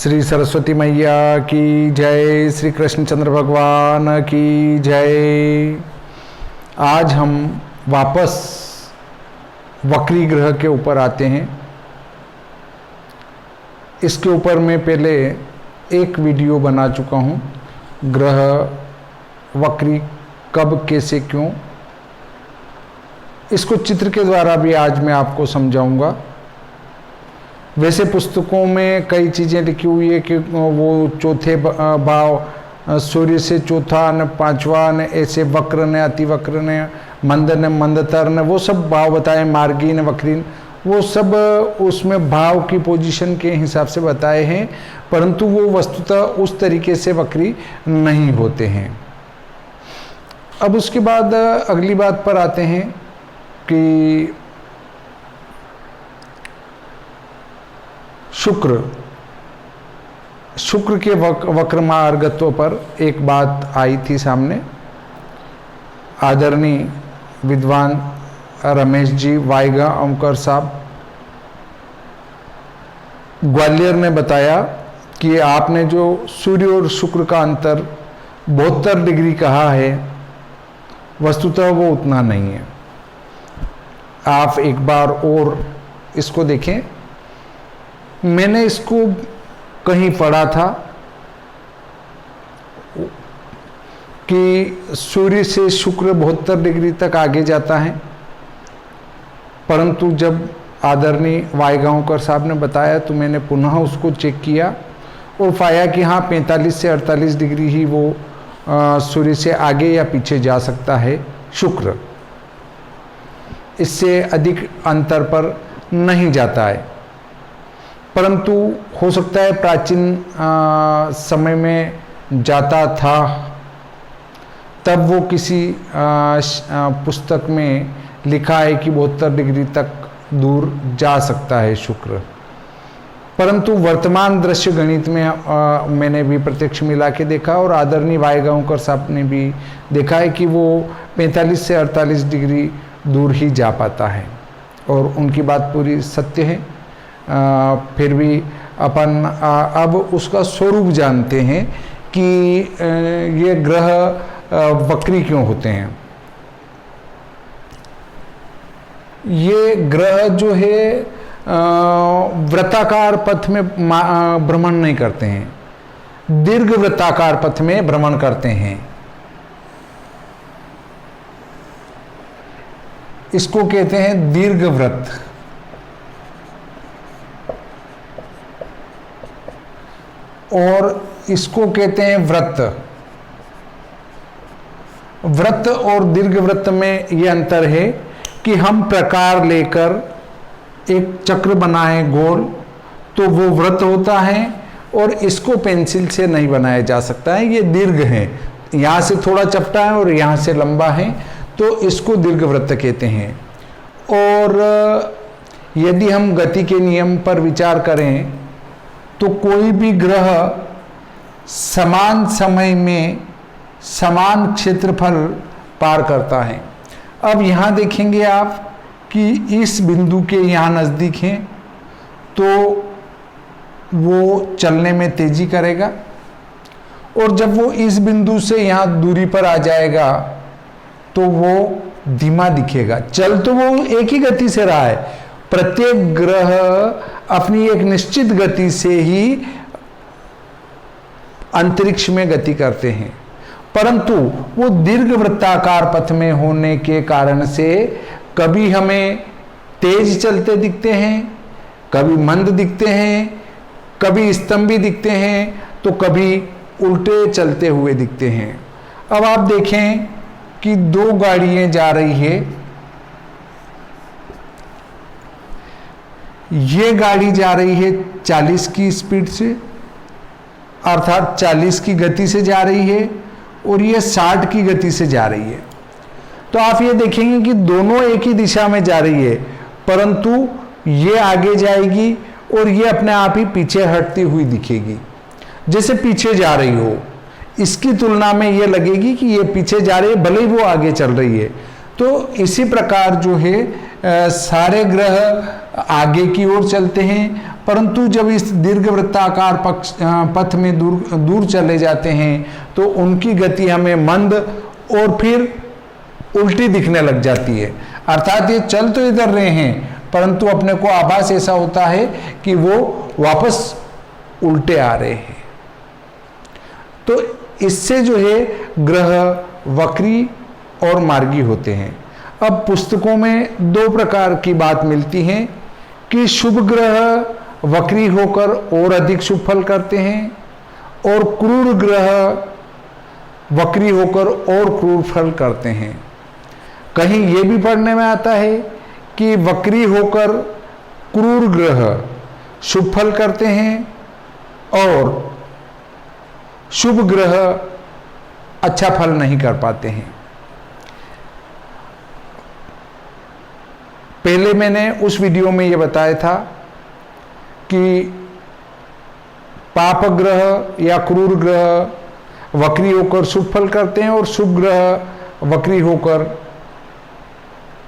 श्री सरस्वती मैया की जय, श्री कृष्णचंद्र भगवान की जय। आज हम वापस वक्री ग्रह के ऊपर आते हैं। इसके ऊपर मैं पहले एक वीडियो बना चुका हूँ, ग्रह वक्री कब कैसे क्यों। इसको चित्र के द्वारा भी आज मैं आपको समझाऊंगा। वैसे पुस्तकों में कई चीज़ें लिखी हुई है कि वो चौथे भाव सूर्य से चौथा न पांचवा न ऐसे वक्र न अति वक्र न मंद न मंदतर न वो सब भाव बताए, मार्गी न वक्रीन, वो सब उसमें भाव की पोजीशन के हिसाब से बताए हैं, परंतु वो वस्तुतः उस तरीके से वक्री नहीं होते हैं। अब उसके बाद अगली बात पर आते हैं कि शुक्र के वक्र मार्गत्व पर एक बात आई थी सामने। आदरणीय विद्वान रमेश जी वाइगा ओमकर साहब ग्वालियर ने बताया कि आपने जो सूर्य और शुक्र का अंतर 72 डिग्री कहा है, वस्तुतः वो उतना नहीं है। आप एक बार और इसको देखें। मैंने इसको कहीं पढ़ा था कि सूर्य से शुक्र 72 डिग्री तक आगे जाता है, परंतु जब आदरणीय वाइगांवकर साहब ने बताया तो मैंने पुनः उसको चेक किया और पाया कि हाँ 45 से 48 डिग्री ही वो सूर्य से आगे या पीछे जा सकता है शुक्र, इससे अधिक अंतर पर नहीं जाता है। परंतु हो सकता है प्राचीन समय में जाता था, तब वो किसी पुस्तक में लिखा है कि 72 डिग्री तक दूर जा सकता है शुक्र। परंतु वर्तमान दृश्य गणित में मैंने भी प्रत्यक्ष मिला के देखा और आदरणीय वाइगांवकर साहब ने भी देखा है कि वो 45 से 48 डिग्री दूर ही जा पाता है और उनकी बात पूरी सत्य है। फिर भी अपन अब उसका स्वरूप जानते हैं कि ये ग्रह वक्री क्यों होते हैं। ये ग्रह जो है वृत्ताकार पथ में भ्रमण नहीं करते हैं, दीर्घ वृत्ताकार पथ में भ्रमण करते हैं। इसको कहते हैं दीर्घ वृत्त। और इसको कहते हैं वृत्त। वृत्त और दीर्घ वृत्त में यह अंतर है कि हम प्रकार लेकर एक चक्र बनाए गोल तो वो वृत्त होता है और इसको पेंसिल से नहीं बनाया जा सकता है। ये दीर्घ है, यहाँ से थोड़ा चपटा है और यहाँ से लंबा है, तो इसको दीर्घ वृत्त कहते हैं। और यदि हम गति के नियम पर विचार करें तो कोई भी ग्रह समान समय में समान क्षेत्रफल पार करता है। अब यहाँ देखेंगे आप कि इस बिंदु के यहाँ नज़दीक हैं तो वो चलने में तेजी करेगा और जब वो इस बिंदु से यहाँ दूरी पर आ जाएगा तो वो धीमा दिखेगा। चल तो वो एक ही गति से रहा है। प्रत्येक ग्रह अपनी एक निश्चित गति से ही अंतरिक्ष में गति करते हैं, परंतु वो दीर्घ वृत्ताकार पथ में होने के कारण से कभी हमें तेज चलते दिखते हैं, कभी मंद दिखते हैं, कभी स्तंभी दिखते हैं, तो कभी उल्टे चलते हुए दिखते हैं। अब आप देखें कि दो गाड़ियां जा रही है। ये गाड़ी जा रही है 40 की स्पीड से, अर्थात 40 की गति से जा रही है, और ये 60 की गति से जा रही है। तो आप ये देखेंगे कि दोनों एक ही दिशा में जा रही है, परंतु ये आगे जाएगी और ये अपने आप ही पीछे हटती हुई दिखेगी, जैसे पीछे जा रही हो। इसकी तुलना में ये लगेगी कि ये पीछे जा रही है, भले ही वो आगे चल रही है। तो इसी प्रकार जो है सारे ग्रह आगे की ओर चलते हैं, परंतु जब इस दीर्घ वृत्ताकार पथ में दूर चले जाते हैं तो उनकी गति हमें मंद और फिर उल्टी दिखने लग जाती है। अर्थात ये चल तो इधर रहे हैं परंतु अपने को आभास ऐसा होता है कि वो वापस उल्टे आ रहे हैं। तो इससे जो है ग्रह वक्री और मार्गी होते हैं। अब पुस्तकों में दो प्रकार की बात मिलती है कि शुभ ग्रह वक्री होकर और अधिक शुभ फल करते हैं और क्रूर ग्रह वक्री होकर और क्रूर फल करते हैं। कहीं ये भी पढ़ने में आता है कि वक्री होकर क्रूर ग्रह शुभ फल करते हैं और शुभ ग्रह अच्छा फल नहीं कर पाते हैं। पहले मैंने उस वीडियो में ये बताया था कि पाप ग्रह या क्रूर ग्रह वक्री होकर शुभ फल करते हैं और शुभ ग्रह वक्री होकर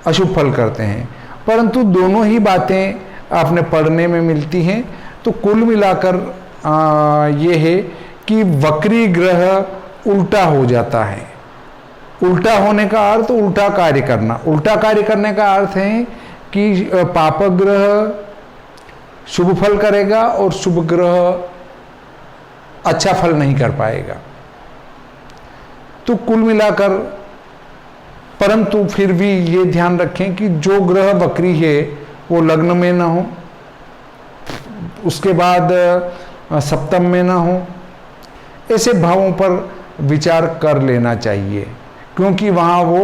अशुभ फल करते हैं, परंतु दोनों ही बातें आपने पढ़ने में मिलती हैं। तो कुल मिलाकर ये है कि वक्री ग्रह उल्टा हो जाता है। उल्टा होने का अर्थ उल्टा कार्य करना। उल्टा कार्य करने का अर्थ है कि पाप ग्रह शुभ फल करेगा और शुभ ग्रह अच्छा फल नहीं कर पाएगा। तो कुल मिलाकर, परंतु फिर भी ये ध्यान रखें कि जो ग्रह वक्री है वो लग्न में ना हो, उसके बाद सप्तम में ना हो, ऐसे भावों पर विचार कर लेना चाहिए क्योंकि वहाँ वो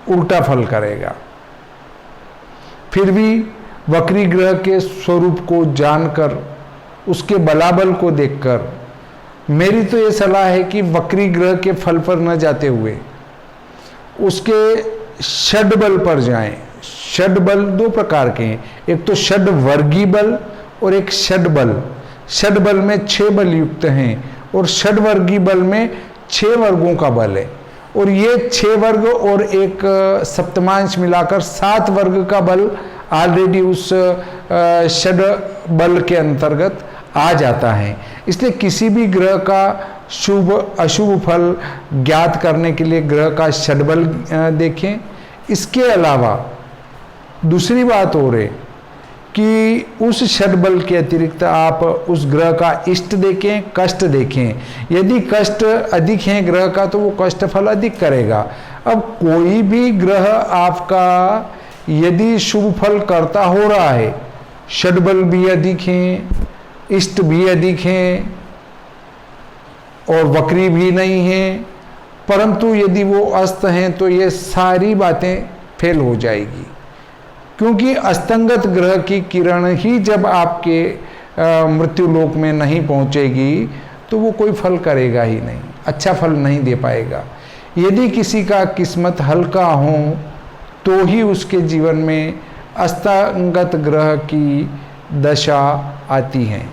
उल्टा फल करेगा। फिर भी वक्री ग्रह के स्वरूप को जानकर, उसके बलाबल को देखकर मेरी तो ये सलाह है कि वक्री ग्रह के फल पर न जाते हुए उसके षड बल पर जाएं। षड बल दो प्रकार के हैं, एक तो षड वर्गी बल और एक षड बल। षड बल में 6 बल युक्त हैं और षड वर्गी बल में 6 वर्गों का बल है और ये 6 वर्ग और एक सप्तमांश मिलाकर 7 वर्ग का बल ऑलरेडी उस षड बल के अंतर्गत आ जाता है। इसलिए किसी भी ग्रह का शुभ अशुभ फल ज्ञात करने के लिए ग्रह का षडबल देखें। इसके अलावा दूसरी बात और है कि उस षडबल के अतिरिक्त आप उस ग्रह का इष्ट देखें, कष्ट देखें। यदि कष्ट अधिक है ग्रह का तो वो कष्ट फल अधिक करेगा। अब कोई भी ग्रह आपका यदि शुभ फल करता हो रहा है, षडबल भी अधिक हैं, इष्ट भी अधिक हैं और वक्री भी नहीं हैं, परंतु यदि वो अस्त हैं तो ये सारी बातें फेल हो जाएगी क्योंकि अस्तंगत ग्रह की किरण ही जब आपके मृत्यु लोक में नहीं पहुंचेगी तो वो कोई फल करेगा ही नहीं, अच्छा फल नहीं दे पाएगा। यदि किसी का किस्मत हल्का हो तो ही उसके जीवन में अस्तंगत ग्रह की दशा आती है।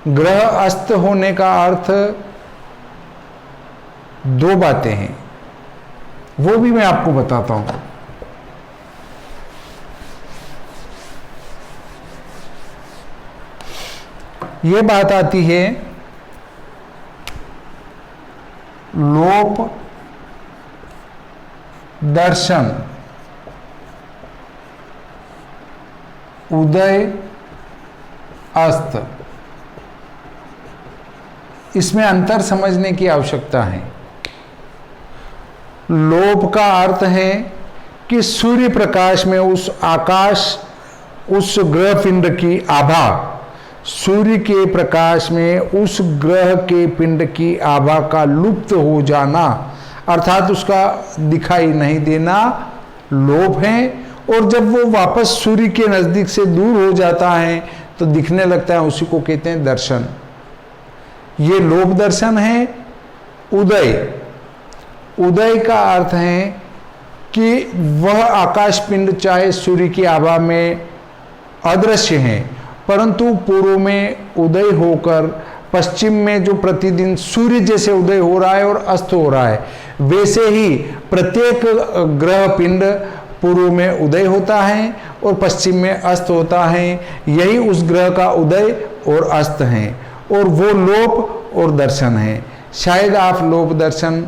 ग्रह अस्त होने का अर्थ 2 बातें हैं, वो भी मैं आपको बताता हूं। ये बात आती है लोप, दर्शन, उदय, अस्त। इसमें अंतर समझने की आवश्यकता है। लोप का अर्थ है कि सूर्य प्रकाश में उस आकाश, उस ग्रह पिंड की आभा, सूर्य के प्रकाश में उस ग्रह के पिंड की आभा का लुप्त हो जाना, अर्थात उसका दिखाई नहीं देना लोप है। और जब वो वापस सूर्य के नजदीक से दूर हो जाता है तो दिखने लगता है, उसी को कहते हैं दर्शन। ये लोप दर्शन है। उदय, उदय का अर्थ है कि वह आकाश पिंड चाहे सूर्य की आभा में अदृश्य है परंतु पूर्व में उदय होकर पश्चिम में जो प्रतिदिन सूर्य जैसे उदय हो रहा है और अस्त हो रहा है, वैसे ही प्रत्येक ग्रह पिंड पूर्व में उदय होता है और पश्चिम में अस्त होता है। यही उस ग्रह का उदय और अस्त हैं और वो लोप और दर्शन है। शायद आप लोप दर्शन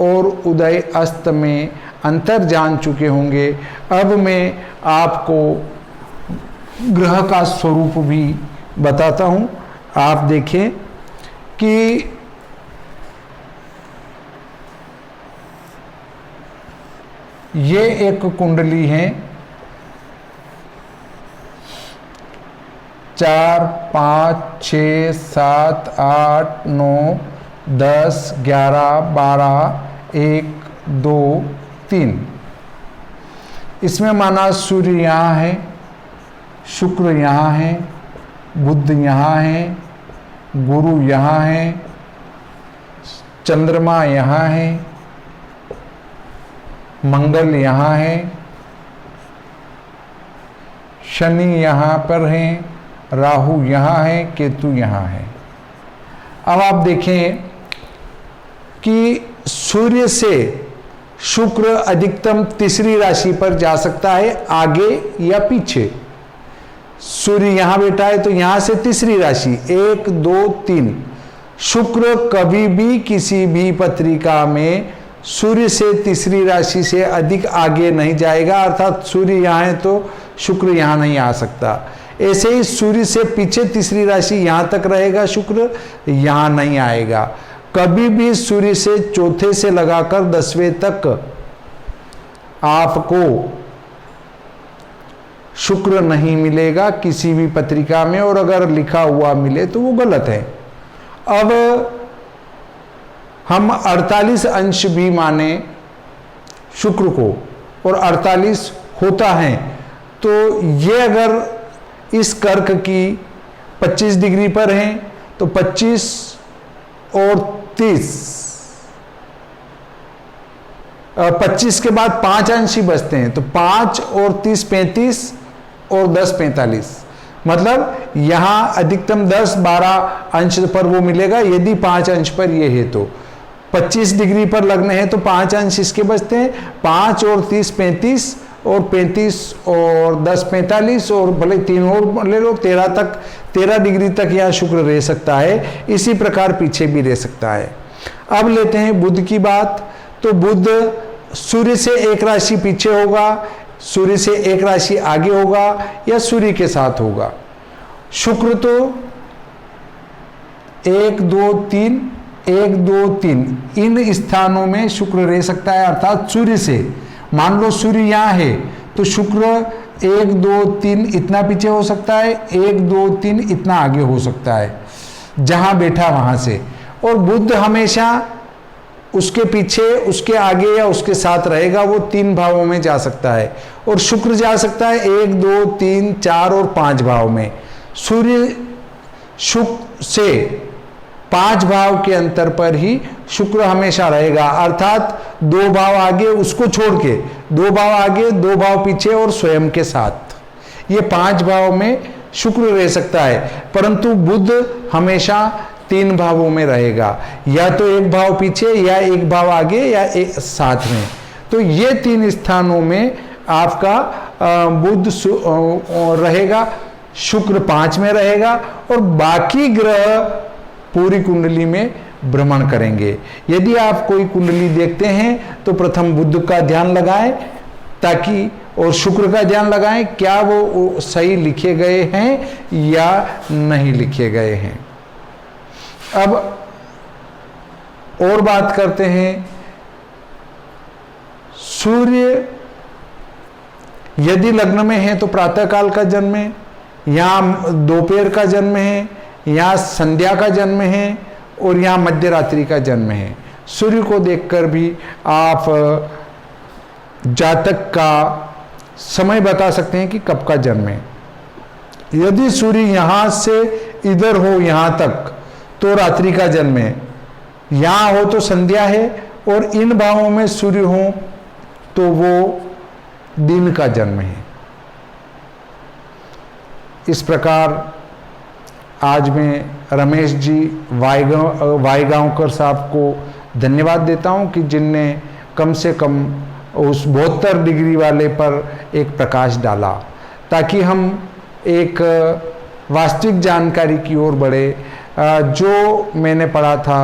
और उदय अस्त में अंतर जान चुके होंगे। अब मैं आपको ग्रह का स्वरूप भी बताता हूँ। आप देखें कि ये एक कुंडली है, 4 5 6 7 8 9 10 11 12 1 2 3। इसमें माना सूर्य यहाँ है, शुक्र यहाँ है, बुध यहाँ है, गुरु यहाँ है, चंद्रमा यहाँ है, मंगल यहाँ है, शनि यहाँ पर है, राहु यहाँ है, केतु यहाँ है। अब आप देखें कि सूर्य से शुक्र अधिकतम तीसरी राशि पर जा सकता है, आगे या पीछे। सूर्य यहां बैठा है तो यहां से तीसरी राशि 1 2 3। शुक्र कभी भी किसी भी पत्रिका में सूर्य से तीसरी राशि से अधिक आगे नहीं जाएगा, अर्थात सूर्य यहाँ है तो शुक्र यहाँ नहीं आ सकता। ऐसे ही सूर्य से पीछे तीसरी राशि यहाँ तक रहेगा, शुक्र यहाँ नहीं आएगा। कभी भी सूर्य से चौथे से लगाकर 10वें तक आपको शुक्र नहीं मिलेगा किसी भी पत्रिका में, और अगर लिखा हुआ मिले तो वो गलत है। अब हम 48 अंश भी माने शुक्र को और 48 होता है, तो ये अगर इस कर्क की 25 डिग्री पर है तो 25 और 30, 25 के बाद 5 अंश ही बचते हैं, तो 5 और 30 35 और 10 45। मतलब यहां अधिकतम 10-12 अंश पर वो मिलेगा। यदि 5 अंश पर ये है तो 25 डिग्री पर लगने हैं तो 5 अंश इसके बचते हैं। 5 और 30 35 और 35 और 10 45 और भले 3 और ले लो 13 तक, 13 डिग्री तक यह शुक्र रह सकता है। इसी प्रकार पीछे भी रह सकता है। अब लेते हैं बुध की बात। तो बुध सूर्य से एक राशि पीछे होगा, सूर्य से एक राशि आगे होगा या सूर्य के साथ होगा। शुक्र तो 1 2 3 1 2 3 इन स्थानों में शुक्र रह सकता है, अर्थात सूर्य से। मान लो सूर्य यहाँ है तो शुक्र 1 2 3 इतना पीछे हो सकता है, 1 2 3 इतना आगे हो सकता है जहां बैठा वहां से। और बुध हमेशा उसके पीछे, उसके आगे या उसके साथ रहेगा, वो 3 भावों में जा सकता है। और शुक्र जा सकता है 1 2 3 4 और 5 भाव में। सूर्य शुक्र से 5 भाव के अंतर पर ही शुक्र हमेशा रहेगा, अर्थात 2 भाव आगे उसको छोड़ के, 2 भाव आगे 2 भाव पीछे और स्वयं के साथ, ये 5 भाव में शुक्र रह सकता है। परंतु बुध हमेशा 3 भावों में रहेगा, या तो 1 भाव पीछे या 1 भाव आगे या एक साथ में। तो ये 3 स्थानों में आपका बुध रहेगा, शुक्र 5 में रहेगा और बाकी ग्रह पूरी कुंडली में भ्रमण करेंगे। यदि आप कोई कुंडली देखते हैं तो प्रथम बुध का ध्यान लगाएं ताकि, और शुक्र का ध्यान लगाएं क्या वो सही लिखे गए हैं या नहीं लिखे गए हैं। अब और बात करते हैं, सूर्य यदि लग्न में है तो प्रातःकाल का जन्म है, यहाँ दोपहर का जन्म है, यहाँ संध्या का जन्म है और यहाँ मध्य रात्रि का जन्म है। सूर्य को देखकर भी आप जातक का समय बता सकते हैं कि कब का जन्म है। यदि सूर्य यहाँ से इधर हो यहाँ तक तो रात्रि का जन्म है, यहाँ हो तो संध्या है, और इन भावों में सूर्य हो तो वो दिन का जन्म है। इस प्रकार आज मैं रमेश जी वाईगांवकर साहब को धन्यवाद देता हूं कि जिनने कम से कम उस 72 डिग्री वाले पर एक प्रकाश डाला, ताकि हम एक वास्तविक जानकारी की ओर बढ़े। जो मैंने पढ़ा था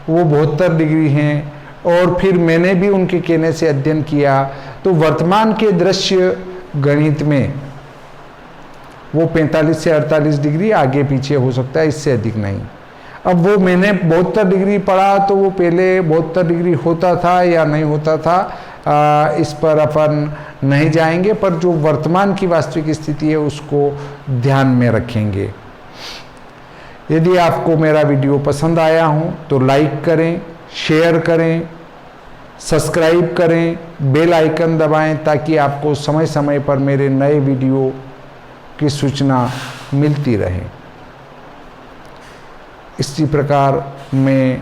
वो 72 डिग्री हैं, और फिर मैंने भी उनके कहने से अध्ययन किया, तो वर्तमान के दृश्य गणित में वो 45 से 48 डिग्री आगे पीछे हो सकता है, इससे अधिक नहीं। अब वो मैंने 72 डिग्री पढ़ा, तो वो पहले 72 डिग्री होता था या नहीं होता था, इस पर अपन नहीं जाएंगे, पर जो वर्तमान की वास्तविक स्थिति है उसको ध्यान में रखेंगे। यदि आपको मेरा वीडियो पसंद आया हो तो लाइक करें, शेयर करें, सब्सक्राइब करें, बेल आइकन दबाएं, ताकि आपको समय समय पर मेरे नए वीडियो की सूचना मिलती रहे। इसी प्रकार मैं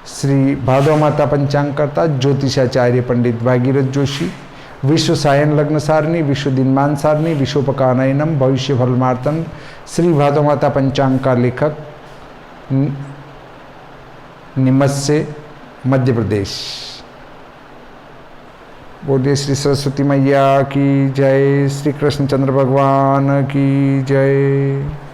श्री भादव माता पंचांगकर्ता ज्योतिषाचार्य पंडित भागीरथ जोशी, विश्व सायन लग्न सारणी, विश्व दिनमान सारणी, विश्वोपकानयनम, भविष्य फलमार्तन, श्री भादव माता पंचांग का लेखक, नीमच से, मध्य प्रदेश। बोलिए श्री सरस्वती मैया की जय, श्री कृष्णचंद्र भगवान की जय।